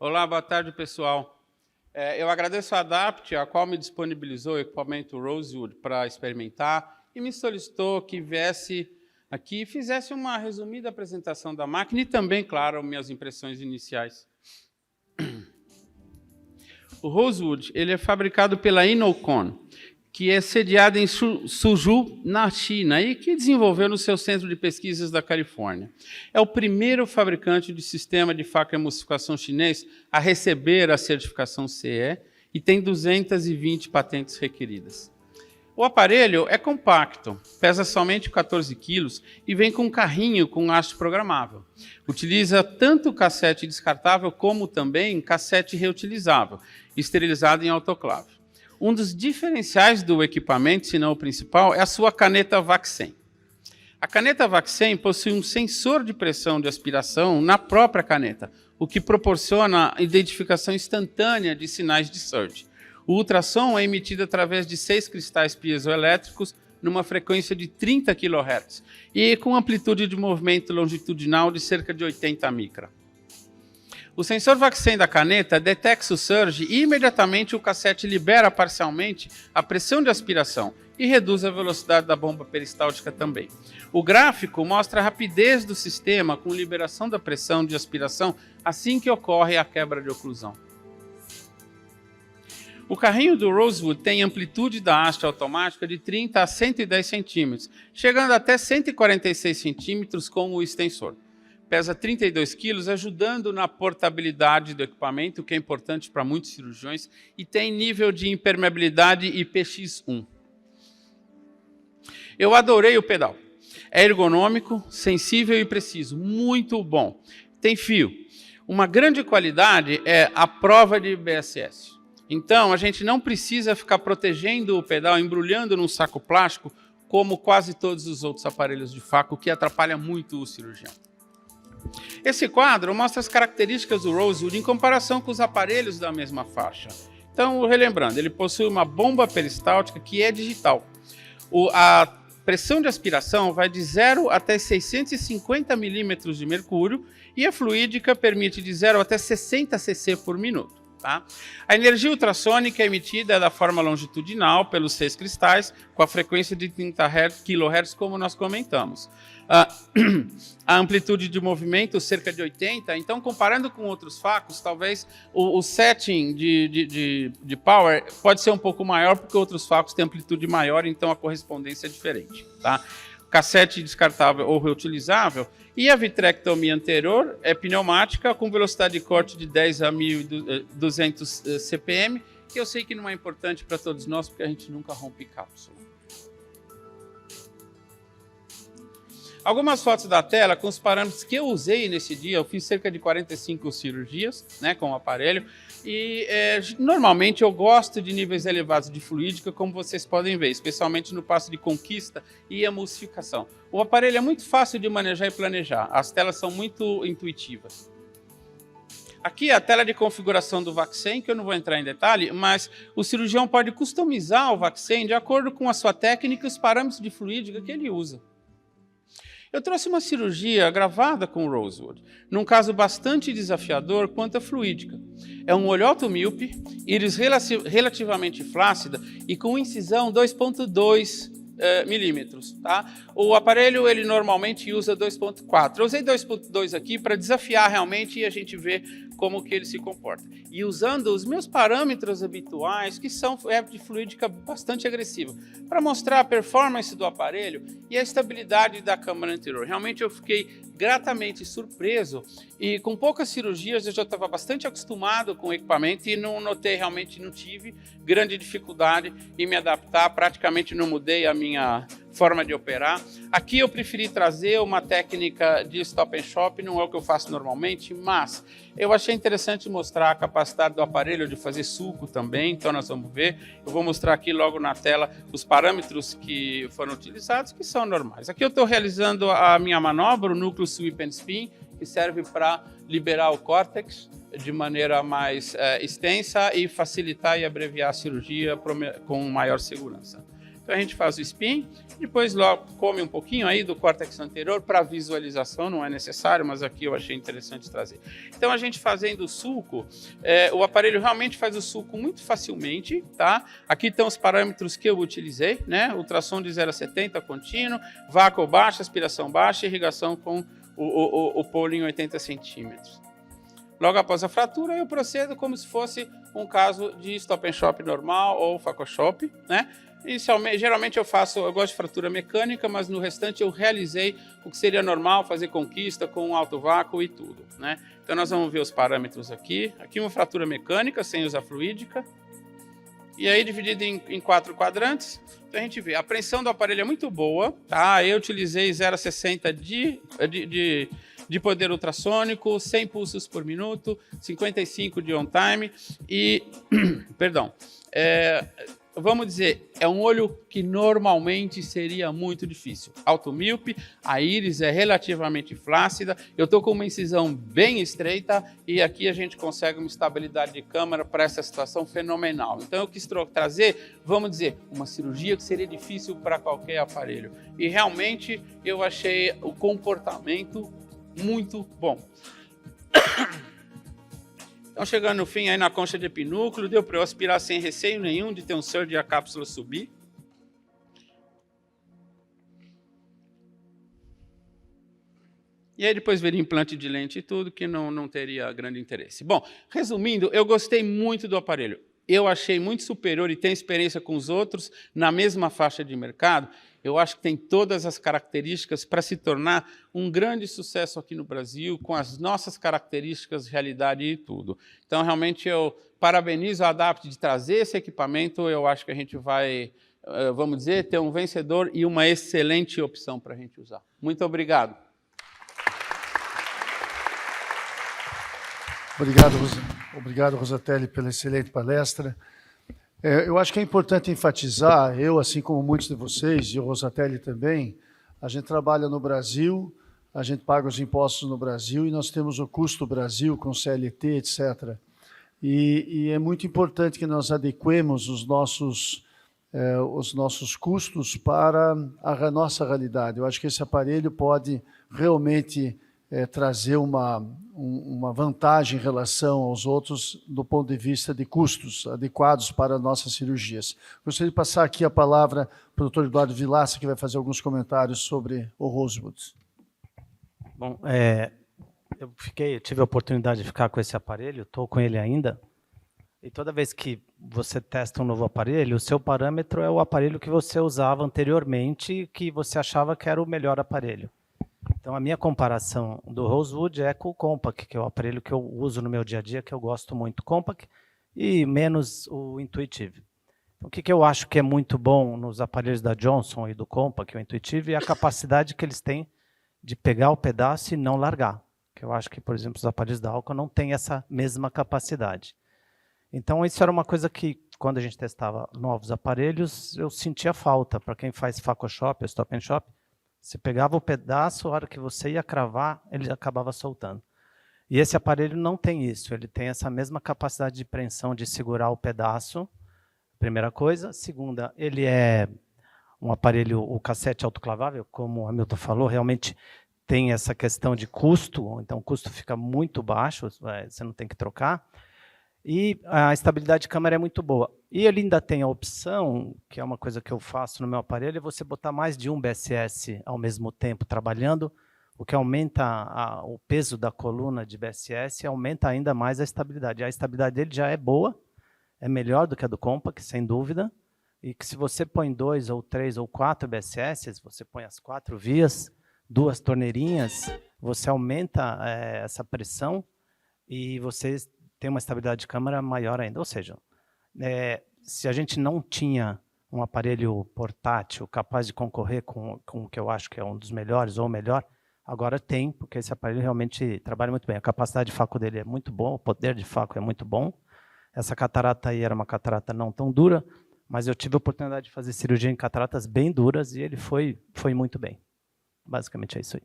Olá, boa tarde, pessoal. Eu agradeço a Adapt, a qual me disponibilizou o equipamento Rosewood para experimentar e me solicitou que viesse aqui e fizesse uma resumida apresentação da máquina e também, claro, minhas impressões iniciais. O Rosewood ele é fabricado pela Inocon, que é sediada em Suzhou, na China, e que desenvolveu no seu centro de pesquisas da Califórnia. É o primeiro fabricante de sistema de faca e emulsificação chinês a receber a certificação CE e tem 220 patentes requeridas. O aparelho é compacto, pesa somente 14 quilos e vem com um carrinho com haste programável. Utiliza tanto cassete descartável como também cassete reutilizável, esterilizado em autoclave. Um dos diferenciais do equipamento, se não o principal, é a sua caneta VAC-100. A caneta VAC-100 possui um sensor de pressão de aspiração na própria caneta, o que proporciona a identificação instantânea de sinais de surge. O ultrassom é emitido através de 6 cristais piezoelétricos numa frequência de 30 kHz e com amplitude de movimento longitudinal de cerca de 80 micra. O sensor VAC-100 da caneta detecta o surge e imediatamente o cassete libera parcialmente a pressão de aspiração e reduz a velocidade da bomba peristáltica também. O gráfico mostra a rapidez do sistema com liberação da pressão de aspiração assim que ocorre a quebra de oclusão. O carrinho do Rosewood tem amplitude da haste automática de 30 a 110 centímetros, chegando até 146 centímetros com o extensor. Pesa 32 quilos, ajudando na portabilidade do equipamento, que é importante para muitos cirurgiões, e tem nível de impermeabilidade IPX1. Eu adorei o pedal. É ergonômico, sensível e preciso, muito bom. Tem fio. Uma grande qualidade é a prova de BSS. Então, a gente não precisa ficar protegendo o pedal, embrulhando num saco plástico, como quase todos os outros aparelhos de faca, o que atrapalha muito o cirurgião. Esse quadro mostra as características do Rosewood em comparação com os aparelhos da mesma faixa. Então, relembrando, ele possui uma bomba peristáltica que é digital. A pressão de aspiração vai de 0 até 650 milímetros de mercúrio e a fluídica permite de 0 até 60 cc por minuto. Tá? A energia ultrassônica é emitida da forma longitudinal pelos 6 cristais, com a frequência de 30 kHz, como nós comentamos. A amplitude de movimento, cerca de 80, então comparando com outros facos, talvez o setting de power pode ser um pouco maior, porque outros facos têm amplitude maior, então a correspondência é diferente. Tá? Cassete descartável ou reutilizável, e a vitrectomia anterior é pneumática, com velocidade de corte de 10 a 1.200 CPM, que eu sei que não é importante para todos nós, porque a gente nunca rompe cápsula. Algumas fotos da tela com os parâmetros que eu usei nesse dia. Eu fiz cerca de 45 cirurgias, né, com o aparelho, e normalmente eu gosto de níveis elevados de fluídica, como vocês podem ver, especialmente no passo de conquista e emulsificação. O aparelho é muito fácil de manejar e planejar, as telas são muito intuitivas. Aqui é a tela de configuração do VAC-100, que eu não vou entrar em detalhe, mas o cirurgião pode customizar o VAC-100 de acordo com a sua técnica e os parâmetros de fluídica que ele usa. Eu trouxe uma cirurgia gravada com o Rosewood, num caso bastante desafiador quanto à fluídica. É um olho alto-míope, íris relativamente flácida e com incisão 2,2 milímetros. Tá? O aparelho ele normalmente usa 2,4. Eu usei 2,2 aqui para desafiar realmente e a gente ver como que ele se comporta. E usando os meus parâmetros habituais, que são de fluídica bastante agressiva, para mostrar a performance do aparelho e a estabilidade da câmara anterior. Realmente eu fiquei gratamente surpreso e com poucas cirurgias eu já estava bastante acostumado com o equipamento e não notei, realmente não tive grande dificuldade em me adaptar, praticamente não mudei a minha forma de operar. Aqui eu preferi trazer uma técnica de stop and shop, não é o que eu faço normalmente, mas eu achei interessante mostrar a capacidade do aparelho de fazer sulco também, então nós vamos ver. Eu vou mostrar aqui logo na tela os parâmetros que foram utilizados, que são normais. Aqui eu estou realizando a minha manobra, o núcleo sweep and spin, que serve para liberar o córtex de maneira mais extensa e facilitar e abreviar a cirurgia com maior segurança. Então a gente faz o spin, depois logo come um pouquinho aí do córtex anterior para visualização, não é necessário, mas aqui eu achei interessante trazer. Então a gente fazendo o sulco, o aparelho realmente faz o sulco muito facilmente, tá? Aqui estão os parâmetros que eu utilizei, né? Ultrassom de 0 a 70 contínuo, vácuo baixo, aspiração baixa, irrigação com o polo em 80 centímetros. Logo após a fratura, eu procedo como se fosse um caso de stop and shop normal ou facoshop, né? Inicialmente, geralmente eu gosto de fratura mecânica, mas no restante eu realizei o que seria normal, fazer conquista com alto vácuo e tudo, né? Então nós vamos ver os parâmetros aqui. Aqui uma fratura mecânica, sem usar fluídica. E aí dividido em 4 quadrantes. Então a gente vê, a pressão do aparelho é muito boa, tá? Eu utilizei 0,60 de poder ultrassônico, 100 pulsos por minuto, 55 de on time e, perdão, vamos dizer, é um olho que normalmente seria muito difícil. Alto míope, a íris é relativamente flácida, eu estou com uma incisão bem estreita e aqui a gente consegue uma estabilidade de câmera para essa situação fenomenal. Então eu quis trazer, vamos dizer, uma cirurgia que seria difícil para qualquer aparelho. E realmente eu achei o comportamento muito bom. Então, chegando no fim, aí na concha de epinúcleo, deu para eu aspirar sem receio nenhum de ter um surge e a cápsula subir. E aí depois veria implante de lente e tudo, que não teria grande interesse. Bom, resumindo, eu gostei muito do aparelho. Eu achei muito superior e tenho experiência com os outros na mesma faixa de mercado. Eu acho que tem todas as características para se tornar um grande sucesso aqui no Brasil, com as nossas características, realidade e tudo. Então, realmente, eu parabenizo a Adapt de trazer esse equipamento. Eu acho que a gente vai, vamos dizer, ter um vencedor e uma excelente opção para a gente usar. Muito obrigado. Obrigado, Rosatelli, pela excelente palestra. Eu acho que é importante enfatizar, eu, assim como muitos de vocês, e o Rosatelli também, a gente trabalha no Brasil, a gente paga os impostos no Brasil e nós temos o custo Brasil com CLT, etc. E é muito importante que nós adequemos os nossos custos para a nossa realidade. Eu acho que esse aparelho pode realmente trazer uma vantagem em relação aos outros do ponto de vista de custos adequados para nossas cirurgias. Gostaria de passar aqui a palavra para o Dr. Eduardo Vilaça, que vai fazer alguns comentários sobre o Rosewood. Bom, eu tive a oportunidade de ficar com esse aparelho, estou com ele ainda, e toda vez que você testa um novo aparelho, o seu parâmetro é o aparelho que você usava anteriormente, que você achava que era o melhor aparelho. Então, a minha comparação do Rosewood é com o Compact, que é o aparelho que eu uso no meu dia a dia, que eu gosto muito, Compact, e menos o Intuitive. Então, o que eu acho que é muito bom nos aparelhos da Johnson e do Compact, o Intuitive, é a capacidade que eles têm de pegar o pedaço e não largar. Que eu acho que, por exemplo, os aparelhos da Alcon não têm essa mesma capacidade. Então, isso era uma coisa que, quando a gente testava novos aparelhos, eu sentia falta. Para quem faz facoshop, stop and shop, você pegava o pedaço, a hora que você ia cravar, ele acabava soltando. E esse aparelho não tem isso, ele tem essa mesma capacidade de preensão, de segurar o pedaço, primeira coisa. Segunda, ele é um aparelho, o cassete autoclavável, como o Hamilton falou, realmente tem essa questão de custo, então o custo fica muito baixo, você não tem que trocar. E a estabilidade de câmera é muito boa. E ele ainda tem a opção, que é uma coisa que eu faço no meu aparelho, é você botar mais de um BSS ao mesmo tempo trabalhando, o que aumenta o peso da coluna de BSS e aumenta ainda mais a estabilidade. A estabilidade dele já é boa, é melhor do que a do Compact, sem dúvida, e que se você põe 2 ou 3 ou 4 BSS, você põe as 4 vias, 2 torneirinhas, você aumenta essa pressão e você tem uma estabilidade de câmera maior ainda. Ou seja, se a gente não tinha um aparelho portátil capaz de concorrer com o que eu acho que é um dos melhores ou o melhor, agora tem, porque esse aparelho realmente trabalha muito bem. A capacidade de foco dele é muito boa, o poder de foco é muito bom. Essa catarata aí era uma catarata não tão dura, mas eu tive a oportunidade de fazer cirurgia em cataratas bem duras e ele foi muito bem. Basicamente é isso aí.